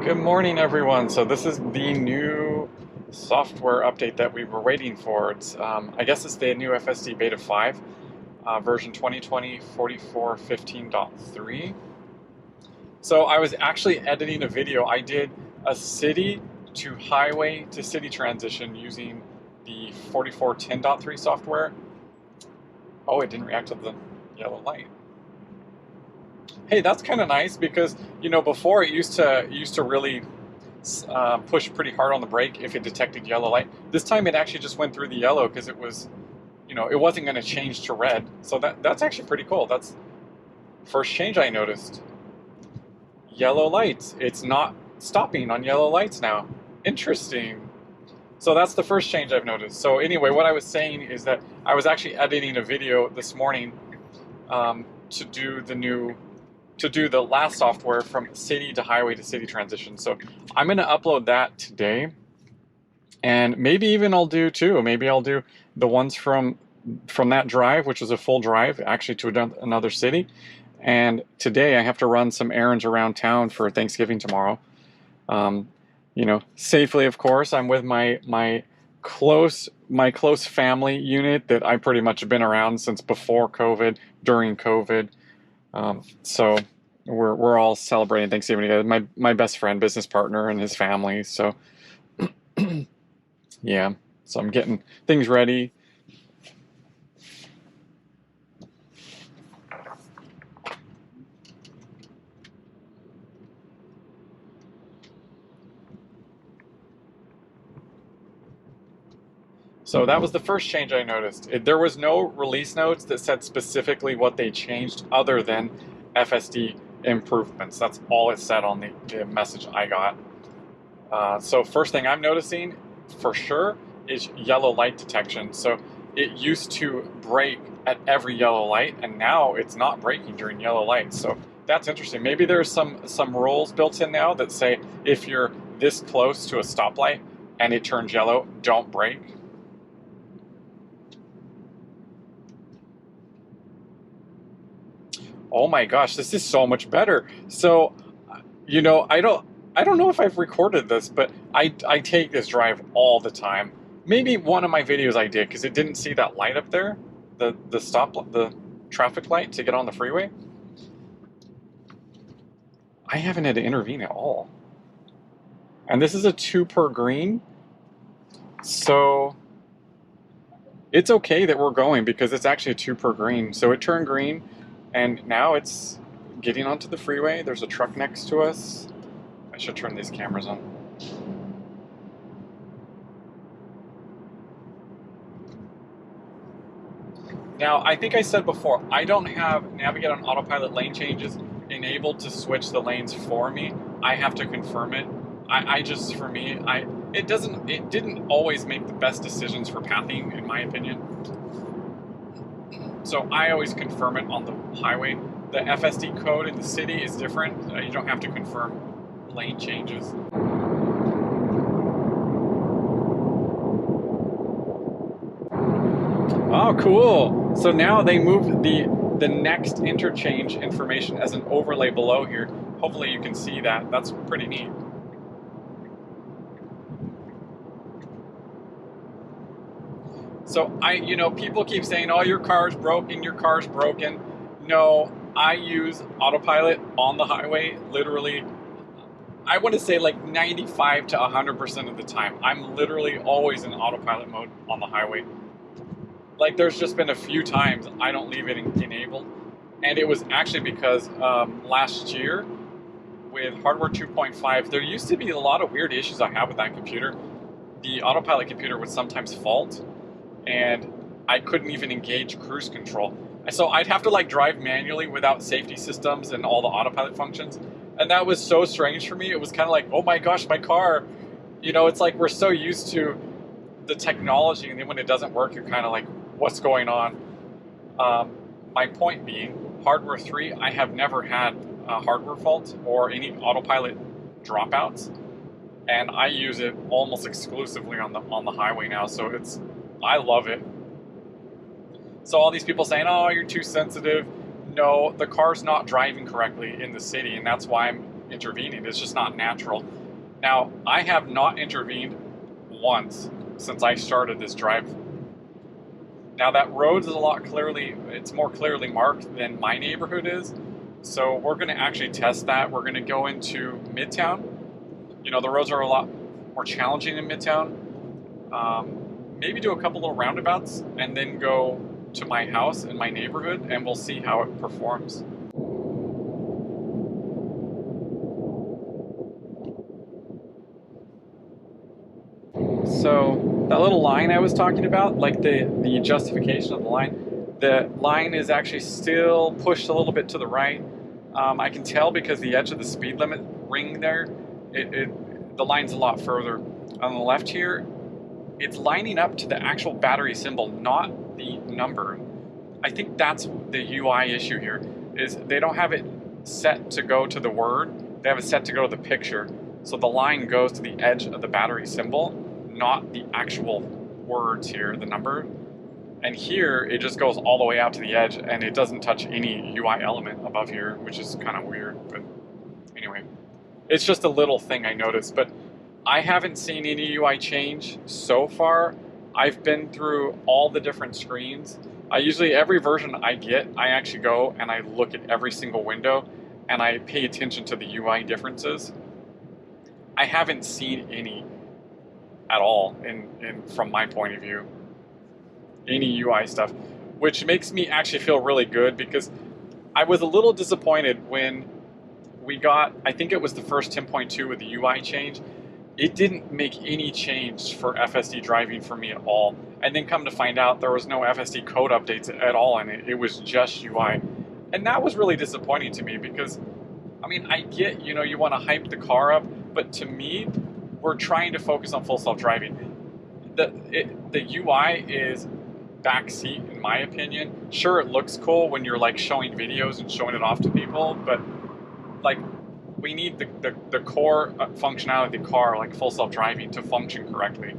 Good morning, everyone. So this is the new software update that we were waiting for. I guess it's the new FSD Beta 5, version 2020-4415.3. So I was actually editing a video. I did a city to highway to city transition using the 4410.3 software. Oh, it didn't react to the yellow light. Hey, that's kind of nice because, before it used to really push pretty hard on the brake if it detected yellow light. This time it actually just went through the yellow because it was, it wasn't going to change to red. So that's actually pretty cool. That's first change I noticed. Yellow lights. It's not stopping on yellow lights now. Interesting. So that's the first change I've noticed. So anyway, what I was saying is that I was actually editing a video this morning to do the last software from city to highway to city transition. So I'm going to upload that today, and maybe even I'll do two. Maybe I'll do the ones from that drive, which was a full drive, actually to another city. And today I have to run some errands around town for Thanksgiving tomorrow. Safely, of course. I'm with my close family unit that I pretty much have been around since before COVID, during COVID. So we're all celebrating Thanksgiving together. My best friend, business partner, and his family. So yeah, so I'm getting things ready. So that was the first change I noticed. There was no release notes that said specifically what they changed other than FSD improvements. That's all it said on the message I got. So first thing I'm noticing for sure is yellow light detection. So it used to brake at every yellow light, and now it's not braking during yellow lights. So that's interesting. Maybe there's some rules built in now that say if you're this close to a stoplight and it turns yellow, don't brake. Oh my gosh, this is so much better. So, I don't know if I've recorded this, but I take this drive all the time. Maybe one of my videos I did because it didn't see that light up there, the traffic light to get on the freeway. I haven't had to intervene at all. And this is a 2 per green. So it's okay that we're going because it's actually a 2 per green. So it turned green. And now it's getting onto the freeway. There's a truck next to us. I should turn these cameras on. Now, I think I said before, I don't have Navigate on Autopilot lane changes enabled to switch the lanes for me. I have to confirm it. It didn't always make the best decisions for pathing, in my opinion. So I always confirm it on the highway. The FSD code in the city is different. You don't have to confirm lane changes. Oh, cool. So now they moved the next interchange information as an overlay below here. Hopefully you can see that. That's pretty neat. So people keep saying, oh, your car's broken, your car's broken. No, I use autopilot on the highway, literally, I want to say like 95 to 100% of the time. I'm literally always in autopilot mode on the highway. Like there's just been a few times I don't leave it enabled. And it was actually because last year with hardware 2.5, there used to be a lot of weird issues I have with that computer. The autopilot computer would sometimes fault, and I couldn't even engage cruise control. So I'd have to like drive manually without safety systems and all the autopilot functions. And that was so strange for me. It was kind of like, oh my gosh, my car. It's like we're so used to the technology, and then when it doesn't work, you're kind of like, what's going on? My point being, hardware 3, I have never had a hardware fault or any autopilot dropouts. And I use it almost exclusively on the highway now. So I love it. So all these people saying, oh, you're too sensitive. No, the car's not driving correctly in the city, and that's why I'm intervening. It's just not natural. Now, I have not intervened once since I started this drive. Now that road is it's more clearly marked than my neighborhood is. So we're gonna actually test that. We're gonna go into Midtown. You know, the roads are a lot more challenging in Midtown. Maybe do a couple little roundabouts and then go to my house in my neighborhood, and we'll see how it performs. So that little line I was talking about, like the justification of the line is actually still pushed a little bit to the right. I can tell because the edge of the speed limit ring there, the line's a lot further. On the left here, it's lining up to the actual battery symbol, not the number. I think that's the UI issue here, is they don't have it set to go to the word, they have it set to go to the picture. So the line goes to the edge of the battery symbol, not the actual words here, the number. And here, it just goes all the way out to the edge, and it doesn't touch any UI element above here, which is kind of weird, but anyway. It's just a little thing I noticed, but I haven't seen any UI change so far. I've been through all the different screens. Every version I get, I actually go and I look at every single window and I pay attention to the UI differences. I haven't seen any at all from my point of view, any UI stuff, which makes me actually feel really good, because I was a little disappointed when we got, I think it was the first 10.2 with the UI change. It didn't make any change for FSD driving for me at all. And then come to find out there was no FSD code updates at all, and it was just UI. And that was really disappointing to me, because, I mean, I get, you know, you want to hype the car up, but to me, we're trying to focus on full self-driving. The UI is backseat, in my opinion. Sure, it looks cool when you're like showing videos and showing it off to people, but like, we need the core functionality of the car, like full self-driving, to function correctly.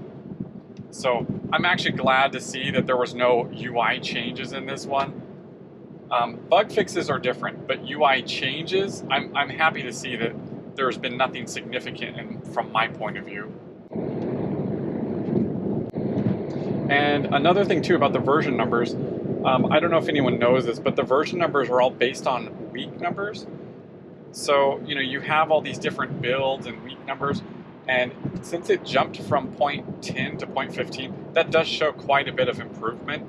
So I'm actually glad to see that there was no UI changes in this one. Bug fixes are different, but UI changes, I'm happy to see that there's been nothing significant from my point of view. And another thing too about the version numbers, I don't know if anyone knows this, but the version numbers are all based on week numbers. So, you know, you have all these different builds and week numbers, and since it jumped from 0.10 to 0.15, that does show quite a bit of improvement,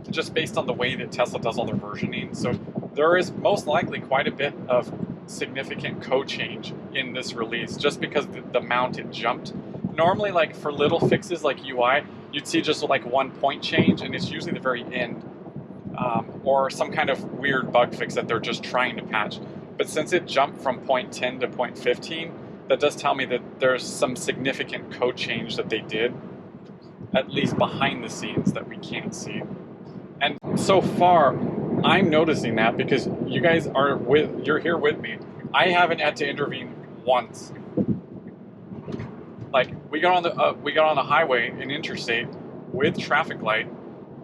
just based on the way that Tesla does all their versioning. So there is most likely quite a bit of significant code change in this release, just because the amount it jumped. Normally, like for little fixes like UI, you'd see just like 1 point change, and it's usually the very end, or some kind of weird bug fix that they're just trying to patch. But since it jumped from 0.10 to 0.15, that does tell me that there's some significant code change that they did, at least behind the scenes, that we can't see. And so far, I'm noticing that because you guys you're here with me. I haven't had to intervene once. Like, we got on the highway, an interstate, with traffic light,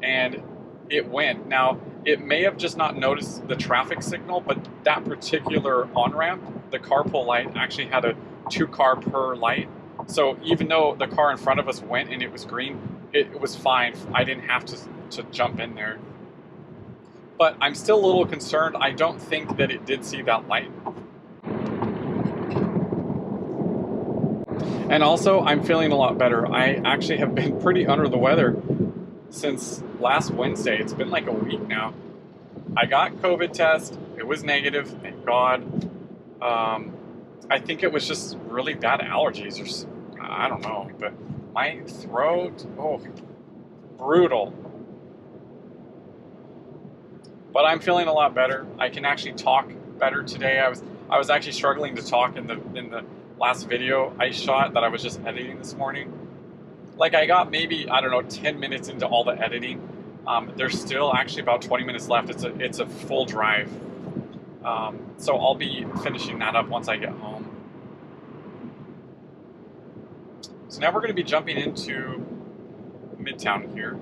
and it went. Now, it may have just not noticed the traffic signal, but that particular on-ramp, the carpool light, actually had a 2 car per light. So even though the car in front of us went and it was green, it was fine. I didn't have to jump in there. But I'm still a little concerned. I don't think that it did see that light. And also, I'm feeling a lot better. I actually have been pretty under the weather since last Wednesday. It's been like a week now. I got COVID test. It was negative, thank God. I think it was just really bad allergies, or I don't know, but my throat, oh, brutal. But I'm feeling a lot better. I can actually talk better today. I was actually struggling to talk in the last video I shot that I was just editing this morning. Like, I got maybe, I don't know, 10 minutes into all the editing. There's still actually about 20 minutes left. It's a full drive. So I'll be finishing that up once I get home. So now we're going to be jumping into Midtown here.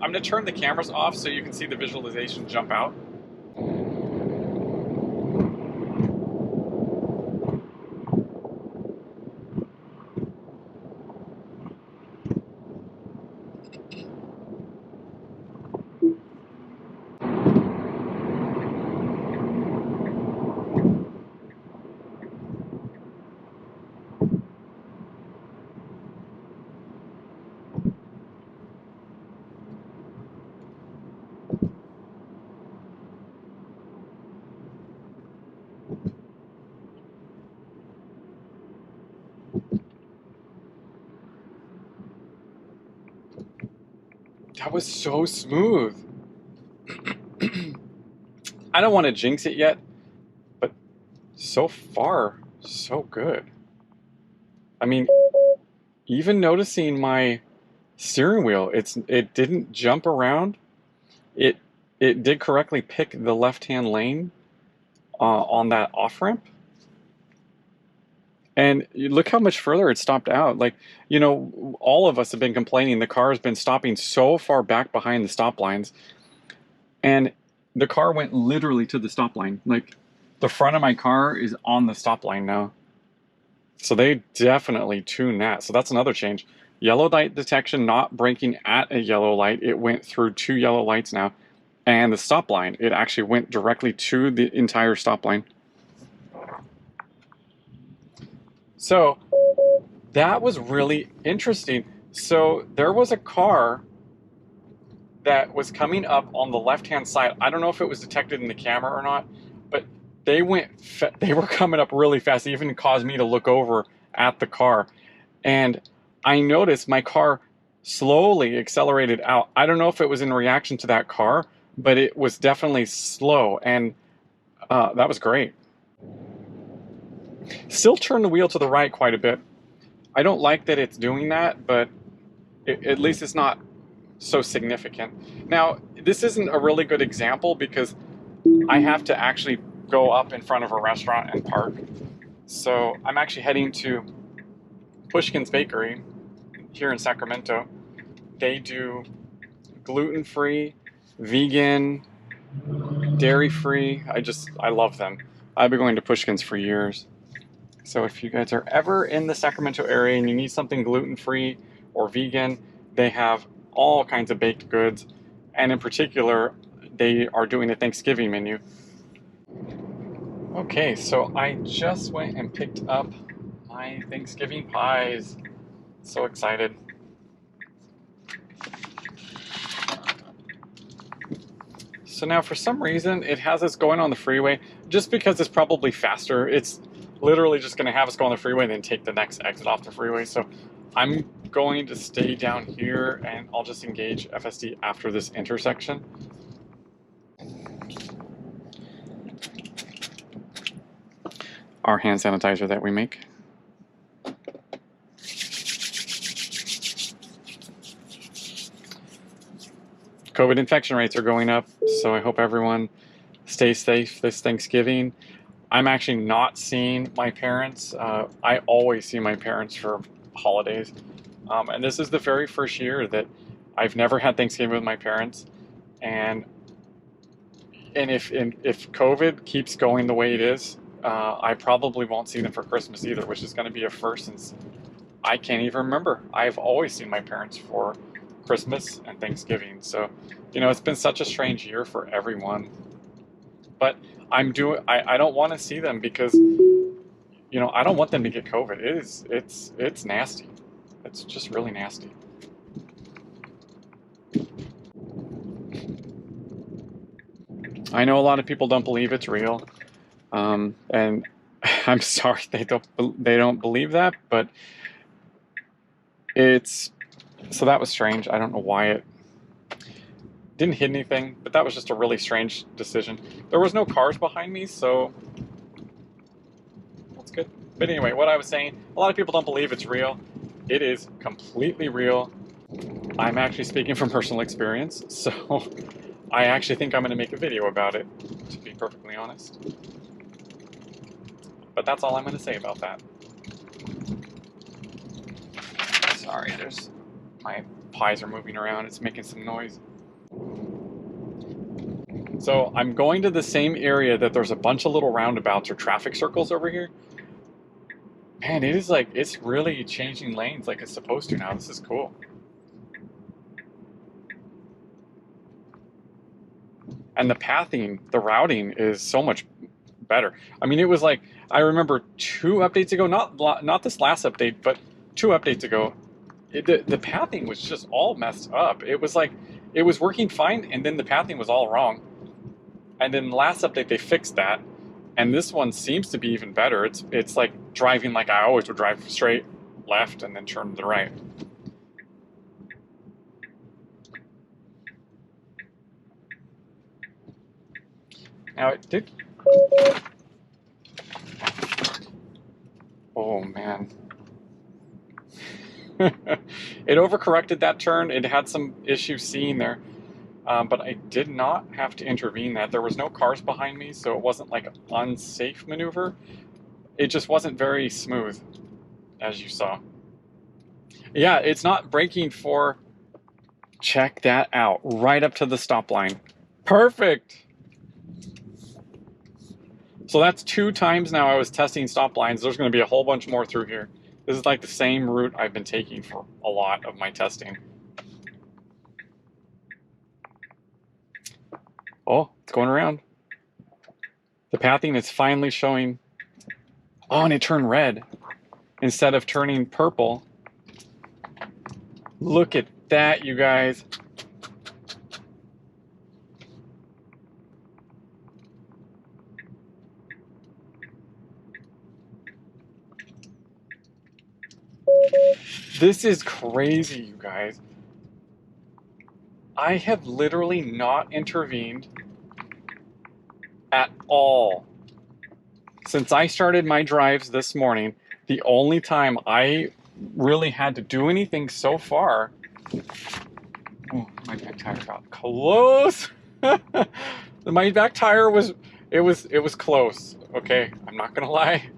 I'm going to turn the cameras off so you can see the visualization jump out. That was so smooth. I don't want to jinx it yet, but so far, so good. I mean, even noticing my steering wheel, it didn't jump around. It did correctly pick the left-hand lane on that off-ramp. And look how much further it stopped out. Like, you know, all of us have been complaining the car has been stopping so far back behind the stop lines. And the car went literally to the stop line. Like, the front of my car is on the stop line now. So they definitely tuned that. So that's another change. Yellow light detection, not braking at a yellow light. It went through 2 yellow lights now. And the stop line, it actually went directly to the entire stop line. So that was really interesting. So there was a car that was coming up on the left-hand side. I don't know if it was detected in the camera or not, but they were coming up really fast. It even caused me to look over at the car. And I noticed my car slowly accelerated out. I don't know if it was in reaction to that car, but it was definitely slow, and that was great. Still turn the wheel to the right quite a bit. I don't like that it's doing that, but at least it's not so significant. Now, this isn't a really good example because I have to actually go up in front of a restaurant and park. So I'm actually heading to Pushkin's Bakery here in Sacramento. They do gluten-free, vegan, dairy-free. I love them. I've been going to Pushkin's for years. So if you guys are ever in the Sacramento area and you need something gluten-free or vegan, they have all kinds of baked goods. And in particular, they are doing a Thanksgiving menu. Okay, so I just went and picked up my Thanksgiving pies. So excited. So now for some reason, it has us going on the freeway just because it's probably faster. It's literally just going to have us go on the freeway and then take the next exit off the freeway. So I'm going to stay down here and I'll just engage FSD after this intersection. Our hand sanitizer that we make. COVID infection rates are going up, so I hope everyone stays safe this Thanksgiving. I'm actually not seeing my parents. I always see my parents for holidays. And this is the very first year that I've never had Thanksgiving with my parents. And if COVID keeps going the way it is, I probably won't see them for Christmas either, which is going to be a first since I can't even remember. I've always seen my parents for Christmas and Thanksgiving. So, you know, it's been such a strange year for everyone. But I don't want to see them because, you know, I don't want them to get COVID. It's nasty. It's just really nasty. I know a lot of people don't believe it's real, and I'm sorry they don't believe that, but so that was strange. I don't know why it didn't hit anything, but that was just a really strange decision. There was no cars behind me, so that's good. But anyway, what I was saying, a lot of people don't believe it's real. It is completely real. I'm actually speaking from personal experience, so I actually think I'm going to make a video about it, to be perfectly honest. But that's all I'm going to say about that. Sorry, my pies are moving around. It's making some noise. So I'm going to the same area that there's a bunch of little roundabouts or traffic circles over here. Man, it's really changing lanes like it's supposed to now. This is cool. And the pathing, the routing is so much better. I mean, it was like, I remember 2 updates ago, not this last update, but 2 updates ago, the pathing was just all messed up. It was like, it was working fine, and then the pathing was all wrong. And then the last update, they fixed that. And this one seems to be even better. It's like driving like I always would drive, straight left and then turn to the right. Now it did. Oh man. It overcorrected that turn. It had some issues seeing there. But I did not have to intervene that. There was no cars behind me, so it wasn't like an unsafe maneuver. It just wasn't very smooth, as you saw. Yeah, it's not braking for... Check that out. Right up to the stop line. Perfect! So that's 2 times now I was testing stop lines. There's going to be a whole bunch more through here. This is like the same route I've been taking for a lot of my testing. Oh, it's going around. The pathing is finally showing. Oh, and it turned red instead of turning purple. Look at that, you guys. This is crazy, you guys. I have literally not intervened at all. Since I started my drives this morning, the only time I really had to do anything so far... Oh, my back tire got close. My back tire was close. Okay, I'm not gonna lie.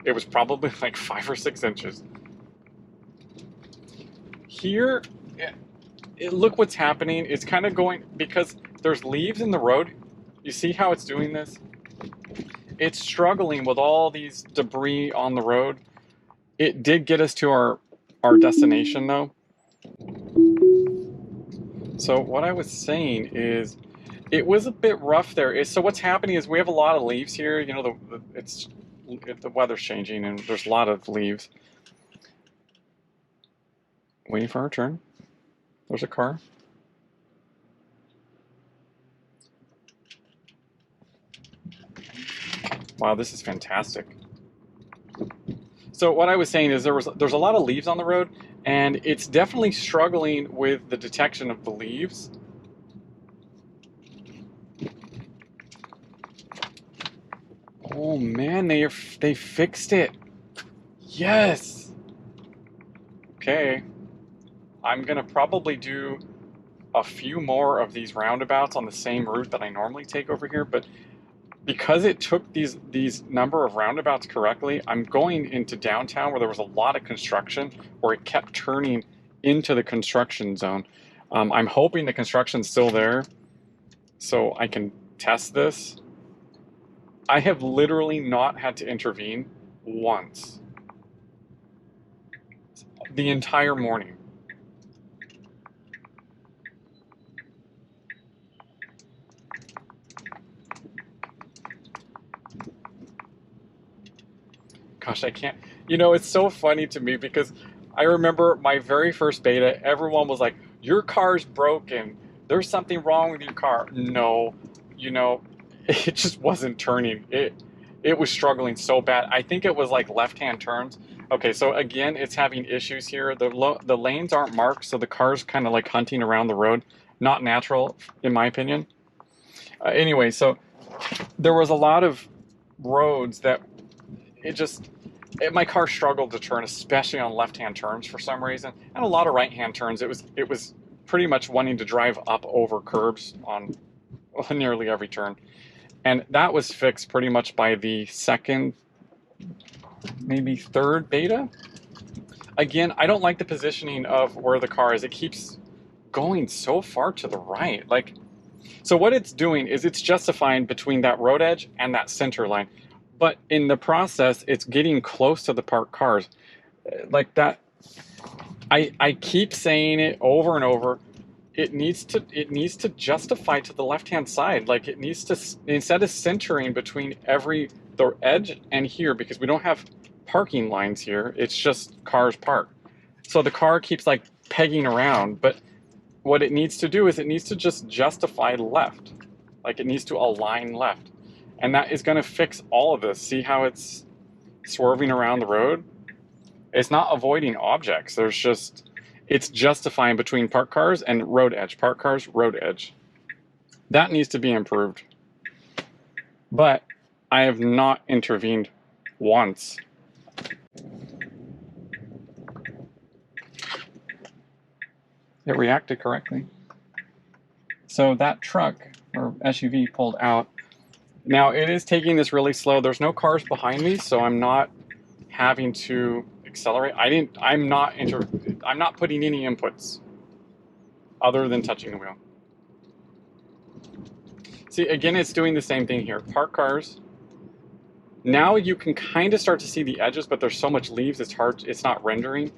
It was probably like 5 or 6 inches. Here, look what's happening. It's kind of going, because there's leaves in the road. You see how it's doing this? It's struggling with all these debris on the road. It did get us to our destination though. So what I was saying is, it was a bit rough there. So what's happening is we have a lot of leaves here. You know, the weather's changing and there's a lot of leaves. Waiting for our turn. There's a car. Wow, this is fantastic. So what I was saying is there's a lot of leaves on the road, and it's definitely struggling with the detection of the leaves. Oh man, they fixed it. Yes. Okay. I'm gonna probably do a few more of these roundabouts on the same route that I normally take over here, but because it took these number of roundabouts correctly, I'm going into downtown where there was a lot of construction, where it kept turning into the construction zone. I'm hoping the construction's still there so I can test this. I have literally not had to intervene once the entire morning. Gosh, I can't. You know, it's so funny to me because I remember my very first beta, everyone was like, your car's broken. There's something wrong with your car. No, you know, it just wasn't turning. It was struggling so bad. I think it was like left-hand turns. Okay, so again, it's having issues here. The lanes aren't marked, so the car's kind of like hunting around the road. Not natural, in my opinion. Anyway, so there was a lot of roads that my car struggled to turn, especially on left-hand turns for some reason, and a lot of right-hand turns. It was pretty much wanting to drive up over curbs on nearly every turn, and that was fixed pretty much by the second, maybe third beta. Again, I don't like the positioning of where the car is. It keeps going so far to the right. Like, so what it's doing is it's justifying between that road edge and that center line. But in the process, it's getting close to the parked cars. Like that, I keep saying it over and over. It needs to justify to the left-hand side. Like it needs to, instead of centering between the edge and here, because we don't have parking lines here, it's just cars parked. So the car keeps like pegging around, but what it needs to do is it needs to just justify left. Like it needs to align left. And that is going to fix all of this. See how it's swerving around the road? It's not avoiding objects. It's justifying between parked cars and road edge. Parked cars, road edge. That needs to be improved. but I have not intervened once. It reacted correctly. So that truck or SUV pulled out. Now it is taking this really slow. There's no cars behind me, so I'm not having to accelerate. I'm not putting any inputs other than touching the wheel. See, again, it's doing the same thing here. Park cars. Now you can kind of start to see the edges, but there's so much leaves, it's hard, it's not rendering.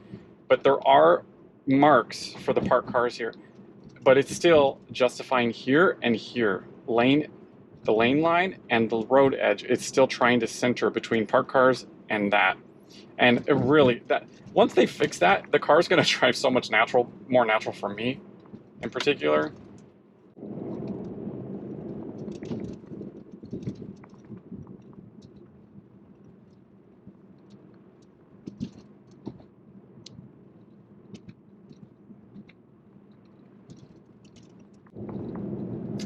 But there are marks for the parked cars here. But it's still justifying here and here. The lane line and the road edge, it's still trying to center between parked cars and that. And it really, once they fix that, the car's gonna drive so much more natural for me in particular.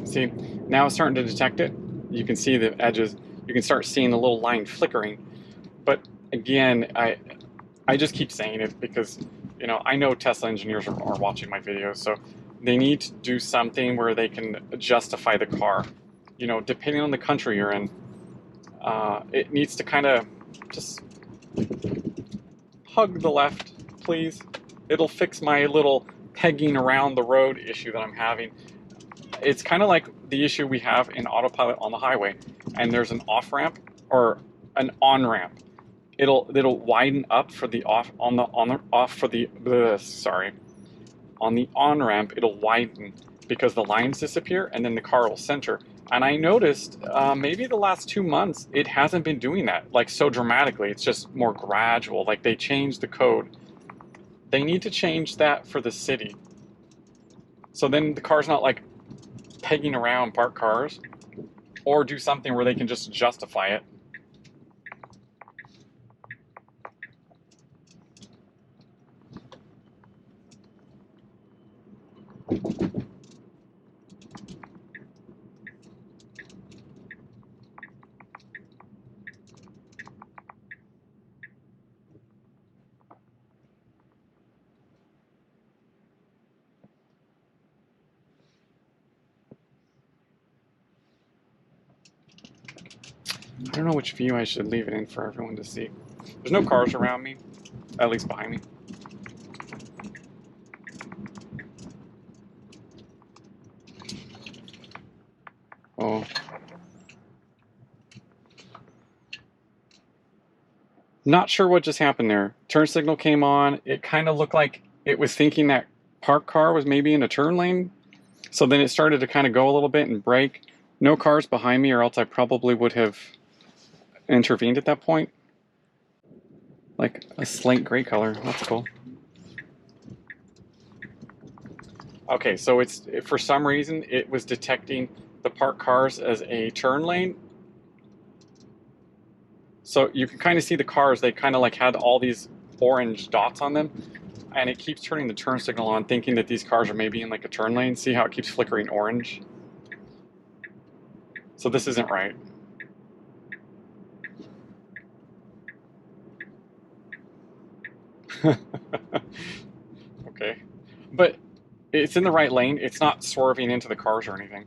See, now it's starting to detect it. You can see the edges. You can start seeing the little line flickering. But again, I just keep saying it because, you know, I know Tesla engineers are watching my videos, so they need to do something where they can justify the car. You know, depending on the country you're in, it needs to kind of just hug the left, please. It'll fix my little pegging around the road issue that I'm having. It's kind of like the issue we have in autopilot on the highway, and there's an off ramp or an on ramp. It'll widen up for the on the on ramp. It'll widen because the lines disappear, and then the car will center. And I noticed maybe the last 2 months it hasn't been doing that like so dramatically. It's just more gradual. Like they changed the code. They need to change that for the city. So then the car's not like pegging around parked cars, or do something where they can just justify it. I don't know which view I should leave it in for everyone to see. There's no cars around me, at least behind me. Oh. Not sure what just happened there. Turn signal came on. It kind of looked like it was thinking that parked car was maybe in a turn lane. So then it started to kind of go a little bit and brake. No cars behind me, or else I probably would have intervened at that point. Like a slate gray color. That's cool. Okay, so it's for some reason it was detecting the parked cars as a turn lane. So you can kind of see the cars, they kind of like had all these orange dots on them, and it keeps turning the turn signal on thinking that these cars are maybe in like a turn lane. See how it keeps flickering orange? So this isn't right. Okay, but it's in the right lane. It's not swerving into the cars or anything.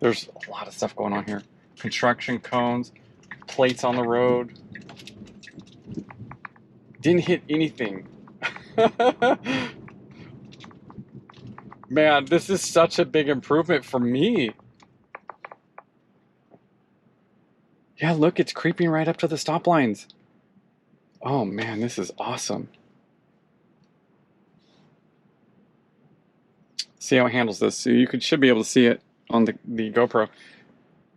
There's a lot of stuff going on here. Construction cones, plates on the road. Didn't hit anything. Man, this is such a big improvement for me. Yeah, look, it's creeping right up to the stop lines. Oh man, this is awesome. See how it handles this. So you should be able to see it on the GoPro.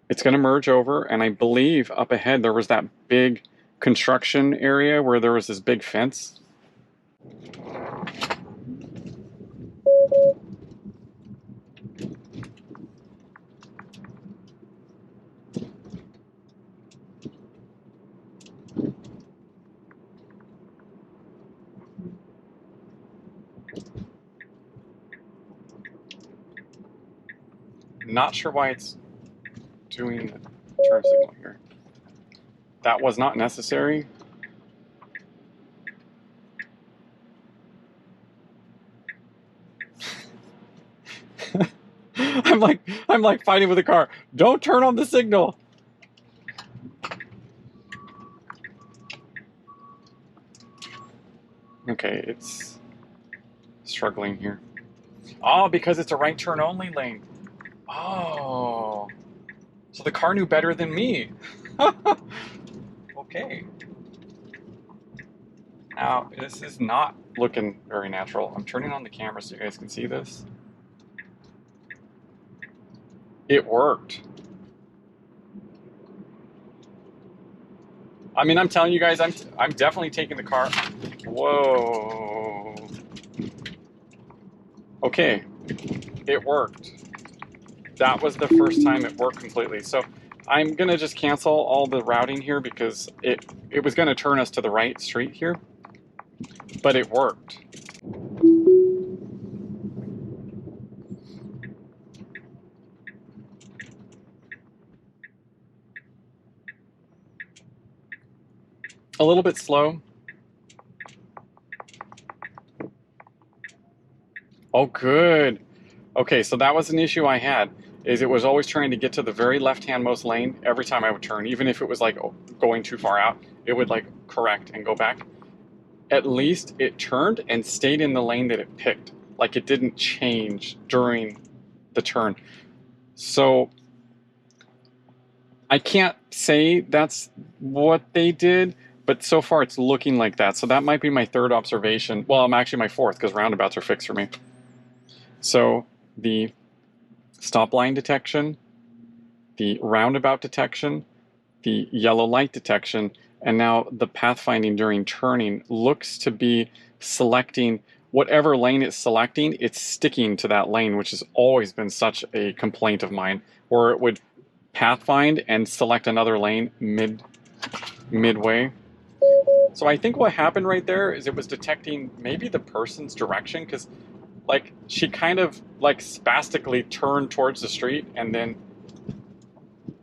It's going to merge over, and I believe up ahead there was that big construction area where there was this big fence. Not sure why it's doing the turn signal here. That was not necessary. I'm like fighting with the car. Don't turn on the signal. Okay, it's struggling here. Oh, because it's a right turn only lane. Oh. So the car knew better than me. Okay. Now, this is not looking very natural. I'm turning on the camera so you guys can see this. It worked. I mean, I'm telling you guys, I'm definitely taking the car. Whoa. Okay, it worked. That was the first time it worked completely. So I'm gonna just cancel all the routing here because it was gonna turn us to the right street here, but it worked. A little bit slow. Oh, good. Okay, so that was an issue I had, is it was always trying to get to the very left-hand most lane every time I would turn, even if it was like going too far out, it would like correct and go back. At least it turned and stayed in the lane that it picked. Like it didn't change during the turn. So I can't say that's what they did, but so far it's looking like that. So that might be my third observation. Well, I'm actually my fourth because roundabouts are fixed for me. So the stop line detection, the roundabout detection, the yellow light detection, and now the pathfinding during turning looks to be selecting whatever lane it's selecting, it's sticking to that lane, which has always been such a complaint of mine, where it would pathfind and select another lane midway. So I think what happened right there is it was detecting maybe the person's direction, because like she kind of like spastically turned towards the street and then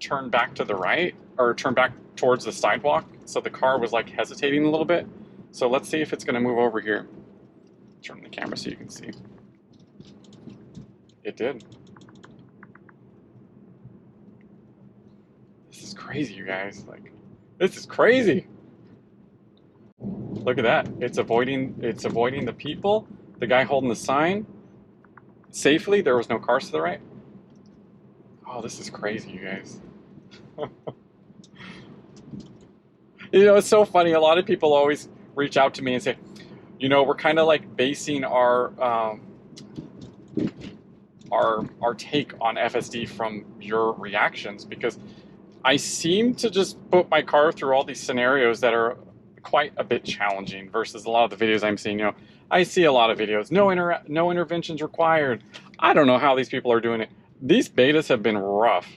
turned back to the right, or turned back towards the sidewalk. So the car was like hesitating a little bit. So let's see if it's going to move over here. Turn the camera so you can see. It did. This is crazy, you guys. Like, this is crazy. Look at that. It's avoiding the people. The guy holding the sign safely. There was no cars to the right. Oh, this is crazy, you guys. You know, it's so funny. A lot of people always reach out to me and say, you know, we're kind of like basing our take on FSD from your reactions, because I seem to just put my car through all these scenarios that are quite a bit challenging versus a lot of the videos I'm seeing. You know, I see a lot of videos, no interventions required. I don't know how these people are doing it. These betas have been rough.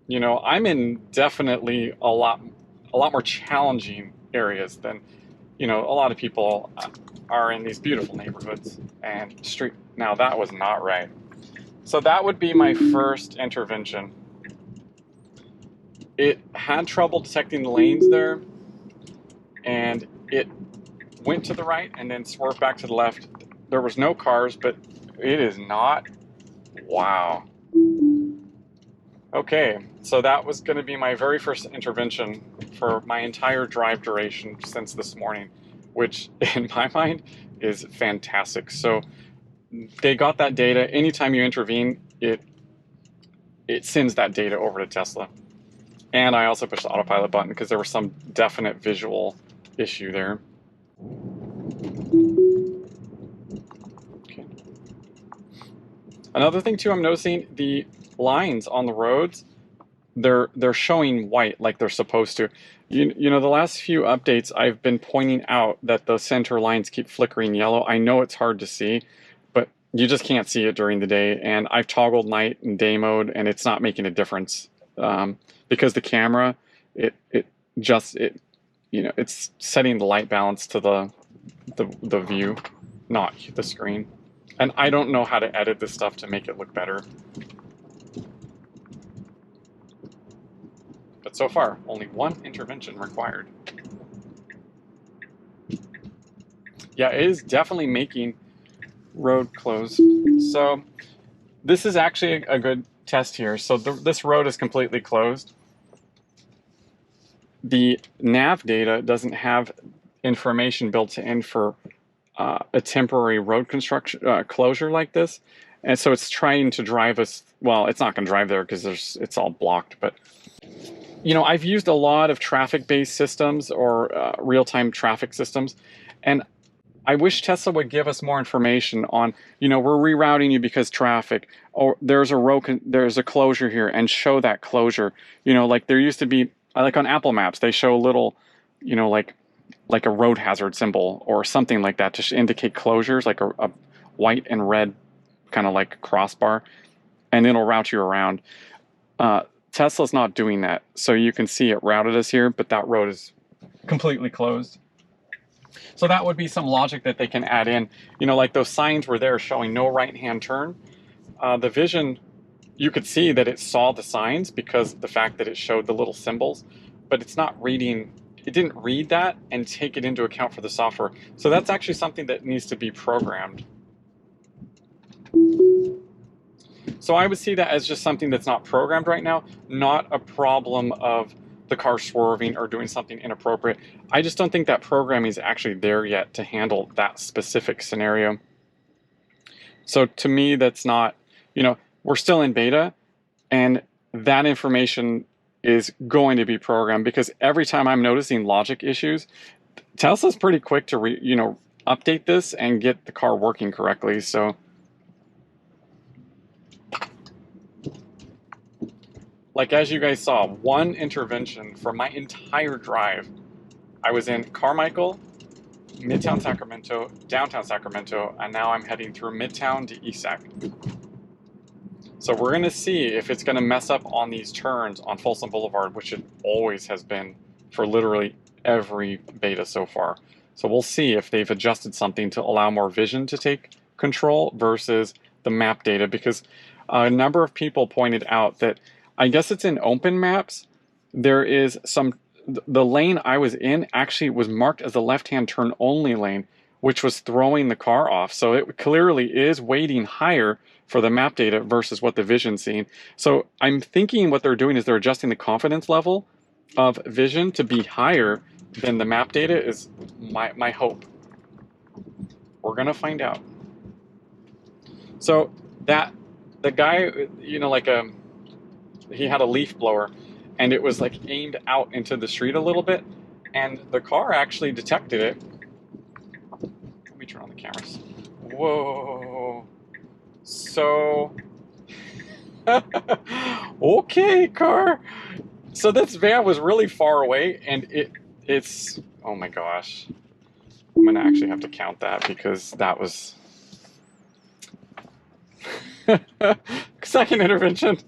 You know, I'm in definitely a lot more challenging areas than, you know, a lot of people are in these beautiful neighborhoods and street. Now that was not right. So that would be my first intervention. It had trouble detecting the lanes there, and it went to the right and then swerved back to the left. There was no cars, but it is not. Wow. Okay, so that was going to be my very first intervention for my entire drive duration since this morning, which in my mind is fantastic. So they got that data. Anytime you intervene, it sends that data over to Tesla. And I also pushed the autopilot button because there was some definite visual issue there. Okay. Another thing too, I'm noticing the lines on the roads, they're showing white like they're supposed to. You know, the last few updates I've been pointing out that the center lines keep flickering yellow. I know it's hard to see, but you just can't see it during the day. And I've toggled night and day mode, and it's not making a difference because the camera, you know, it's setting the light balance to the view, not the screen. And I don't know how to edit this stuff to make it look better. But so far, only one intervention required. Yeah, it is definitely making road closed. So this is actually a good test here. So this road is completely closed. The nav data doesn't have information built in for a temporary road construction closure like this, and so it's trying to drive us. Well, it's not going to drive there because it's all blocked. But you know, I've used a lot of traffic-based systems or real-time traffic systems, and I wish Tesla would give us more information on, you know, we're rerouting you because traffic, or there's a closure here, and show that closure. You know, like there used to be, like on Apple Maps, they show little, you know, like a road hazard symbol or something like that to indicate closures, like a white and red kind of like crossbar, and it'll route you around. Tesla's not doing that, so you can see it routed us here, but that road is completely closed. So that would be some logic that they can add in. You know, like those signs were there showing no right-hand turn. The vision, you could see that it saw the signs because the fact that it showed the little symbols, but it's not reading, it didn't read that and take it into account for the software. So that's actually something that needs to be programmed. So I would see that as just something that's not programmed right now, not a problem of the car swerving or doing something inappropriate. I just don't think that programming is actually there yet to handle that specific scenario. So to me, that's not, you know, we're still in beta, and that information is going to be programmed, because every time I'm noticing logic issues, Tesla's pretty quick to update this and get the car working correctly. So like, as you guys saw, one intervention for my entire drive. I was in Carmichael, Midtown Sacramento, downtown Sacramento, and now I'm heading through Midtown to East Sac. So we're going to see if it's going to mess up on these turns on Folsom Boulevard, which it always has been for literally every beta so far. So we'll see if they've adjusted something to allow more vision to take control versus the map data, because a number of people pointed out that, I guess it's in open maps, there is the lane I was in actually was marked as a left-hand turn only lane, which was throwing the car off. So it clearly is weighting higher for the map data versus what the vision's seeing. So I'm thinking what they're doing is they're adjusting the confidence level of vision to be higher than the map data is my hope. We're gonna find out. So the guy, you know, he had a leaf blower, and it was like aimed out into the street a little bit, and the car actually detected it. Let me turn on the cameras. Whoa. So, okay, car. So this van was really far away, and it's, oh my gosh. I'm gonna actually have to count that, because that was second intervention.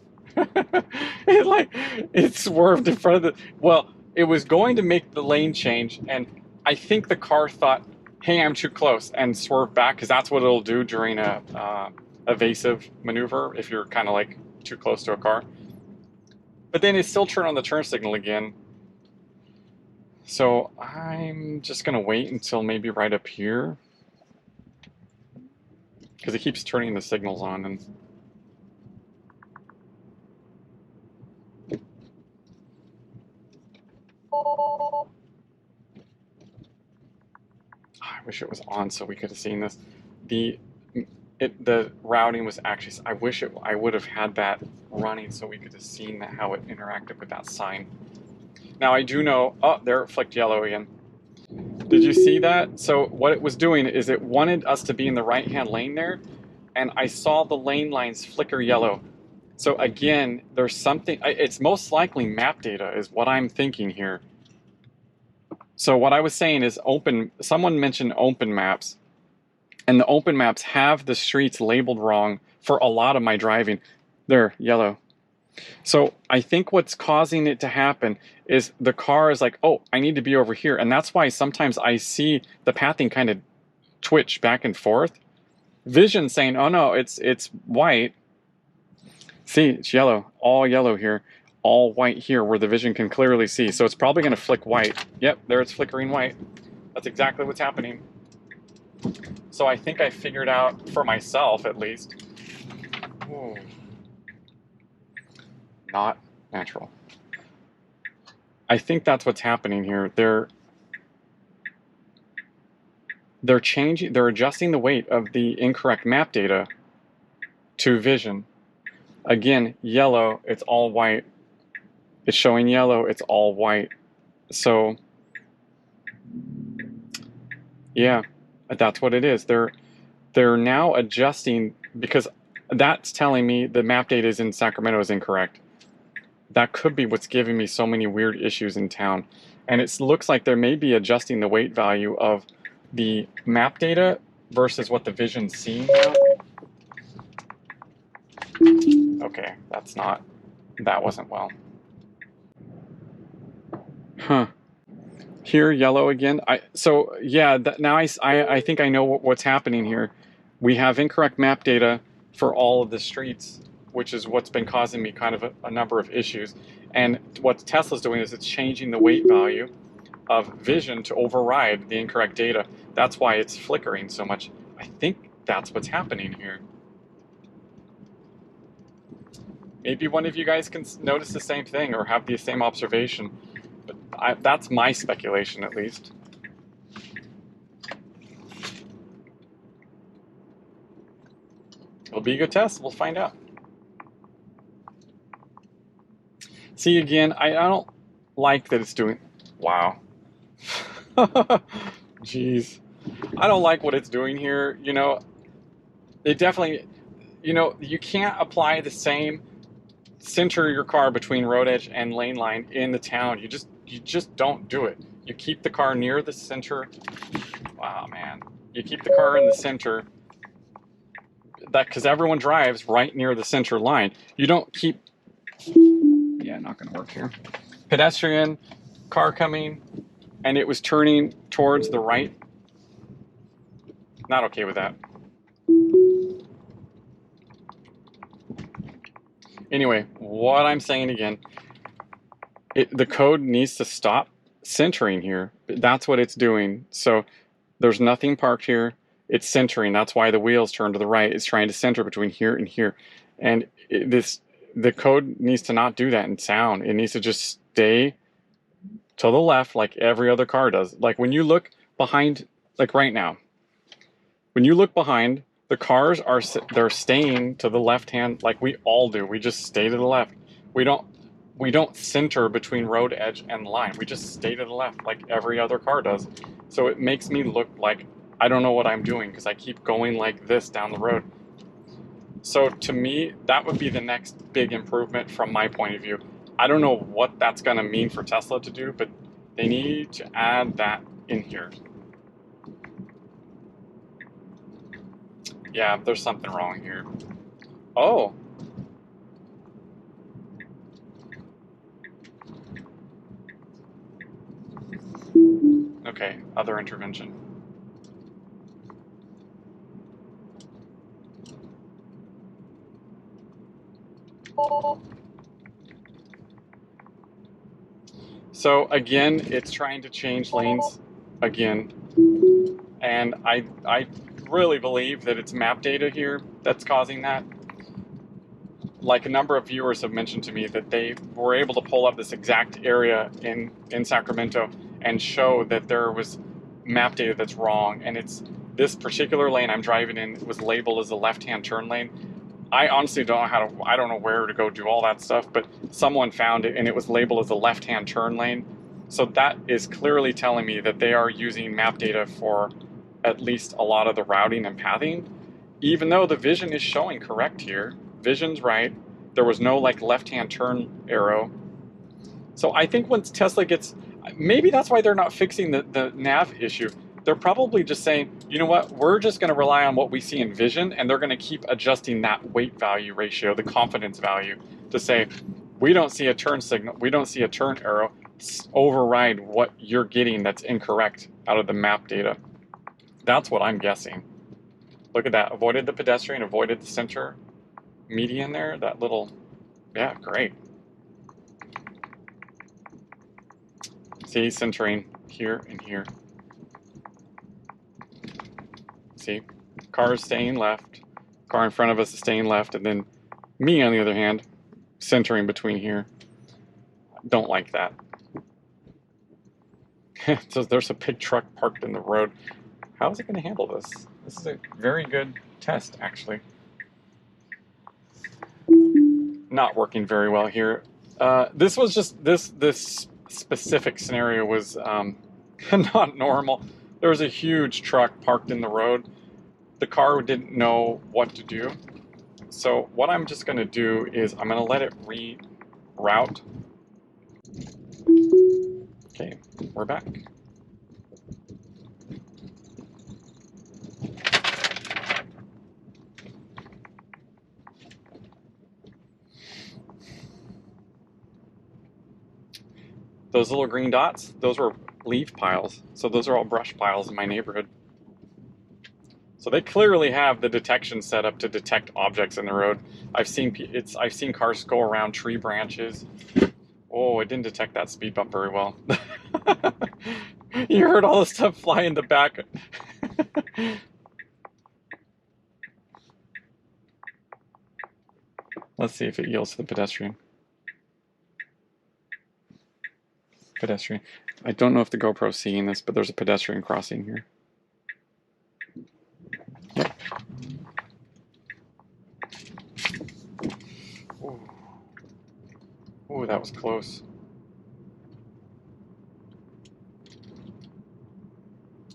it swerved in front of the, well, it was going to make the lane change, and I think the car thought, hey, I'm too close, and swerved back, because that's what it'll do during a evasive maneuver if you're kind of like too close to a car. But then it still turned on the turn signal again. So I'm just gonna wait until maybe right up here, because it keeps turning the signals on. And I wish it was on so we could have seen this. The routing was actually, I wish I would have had that running so we could have seen how it interacted with that sign. Now I do know, oh, there it flicked yellow again. Did you see that? So what it was doing is it wanted us to be in the right-hand lane there, and I saw the lane lines flicker yellow. So again, there's something, it's most likely map data is what I'm thinking here. So what I was saying is someone mentioned open maps, and the open maps have the streets labeled wrong for a lot of my driving. They're yellow. So I think what's causing it to happen is the car is like, oh, I need to be over here. And that's why sometimes I see the pathing kind of twitch back and forth. Vision saying, oh no, it's white. See, it's yellow, all yellow here. all white here where the vision can clearly see. So it's probably going to flick white. Yep, there it's flickering white. That's exactly what's happening. So I think I figured out, for myself at least, ooh, not natural. I think that's what's happening here. They're changing, they're adjusting the weight of the incorrect map data to vision. Again, yellow, it's all white. It's showing yellow, it's all white. So, yeah, that's what it is. They're now adjusting, because that's telling me the map data is in Sacramento is incorrect. That could be what's giving me so many weird issues in town. And it looks like they may be adjusting the weight value of the map data versus what the vision's seeing now. Okay, that wasn't well. Huh. Here, yellow again. So yeah, now I think I know what's happening here. We have incorrect map data for all of the streets, which is what's been causing me kind of a number of issues. And what Tesla's doing is it's changing the weight value of vision to override the incorrect data. That's why it's flickering so much. I think that's what's happening here. Maybe one of you guys can notice the same thing or have the same observation. But that's my speculation, at least. It'll be a good test. We'll find out. See, again, I don't like that it's doing... Wow. Jeez. I don't like what it's doing here. You know, it definitely... You know, you can't apply the same center your car between road edge and lane line in the town. You just don't do it. You keep the car near the center. Wow, man. You keep the car in the center. Because everyone drives right near the center line. You don't keep... Yeah, not going to work here. Pedestrian, car coming, and it was turning towards the right. Not okay with that. Anyway, what I'm saying again, the code needs to stop centering here. That's what it's doing. So there's nothing parked here. It's centering. That's why the wheels turn to the right. It's trying to center between here and here. And the code needs to not do that in sound. It needs to just stay to the left like every other car does. Like when you look behind, like right now, when you look behind, the cars they're staying to the left hand like we all do. We just stay to the left. We don't center between road edge and line. We just stay to the left like every other car does. So it makes me look like I don't know what I'm doing because I keep going like this down the road. So to me, that would be the next big improvement from my point of view. I don't know what that's going to mean for Tesla to do, but they need to add that in here. Yeah, there's something wrong here. Oh. Okay, other intervention. So again, it's trying to change lanes again. And I really believe that it's map data here that's causing that. Like a number of viewers have mentioned to me that they were able to pull up this exact area in Sacramento and show that there was map data that's wrong. And it's this particular lane I'm driving in was labeled as a left-hand turn lane. I honestly don't know I don't know where to go do all that stuff, but someone found it and it was labeled as a left-hand turn lane. So that is clearly telling me that they are using map data for at least a lot of the routing and pathing, even though the vision is showing correct here. Vision's right. There was no like left-hand turn arrow. So I think once Tesla gets, maybe that's why they're not fixing the nav issue. They're probably just saying, you know what, we're just going to rely on what we see in vision, and they're going to keep adjusting that weight value ratio, the confidence value, to say, we don't see a turn signal, we don't see a turn arrow, override what you're getting that's incorrect out of the map data. That's what I'm guessing. Look at that, avoided the pedestrian, avoided the center median there, that little, yeah, great. See, centering here and here. See, car is staying left, car in front of us is staying left, and then me, on the other hand, centering between here. Don't like that. So there's a big truck parked in the road. How is it going to handle this? This is a very good test, actually. Not working very well here. This was just, this specific scenario was not normal. There was a huge truck parked in the road. The car didn't know what to do. So what I'm just going to do is I'm going to let it reroute. Okay, we're back. Those little green dots, those were leaf piles. So those are all brush piles in my neighborhood. So they clearly have the detection set up to detect objects in the road. I've seen cars go around tree branches. Oh, it didn't detect that speed bump very well. You heard all the stuff fly in the back. Let's see if it yields to the pedestrian. Pedestrian. I don't know if the GoPro's seeing this, but there's a pedestrian crossing here. Yep. Ooh, that was close.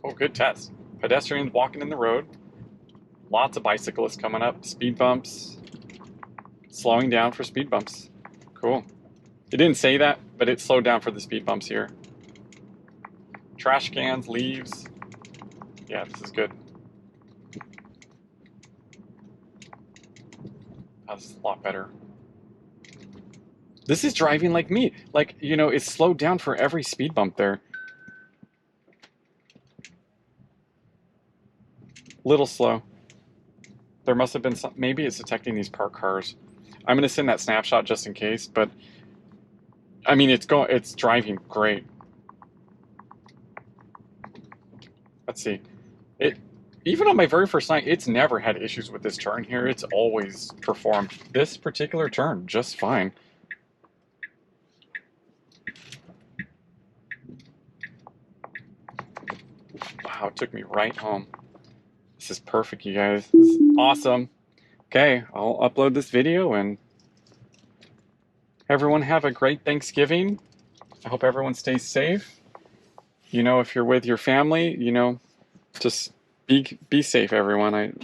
Oh, good test. Pedestrians walking in the road. Lots of bicyclists coming up. Speed bumps. Slowing down for speed bumps. Cool. It didn't say that, but it slowed down for the speed bumps here. Trash cans, leaves. Yeah, this is good. That's a lot better. This is driving like me. Like, you know, it's slowed down for every speed bump there. Little slow. There must have been some, maybe it's detecting these parked cars. I'm going to send that snapshot just in case, but I mean, it's driving great. Let's see. Even on my very first night, it's never had issues with this turn here. It's always performed this particular turn just fine. Wow, it took me right home. This is perfect, you guys. This is awesome. Okay, I'll upload this video, and everyone have a great Thanksgiving. I hope everyone stays safe. You know, if you're with your family, you know, just be safe, everyone.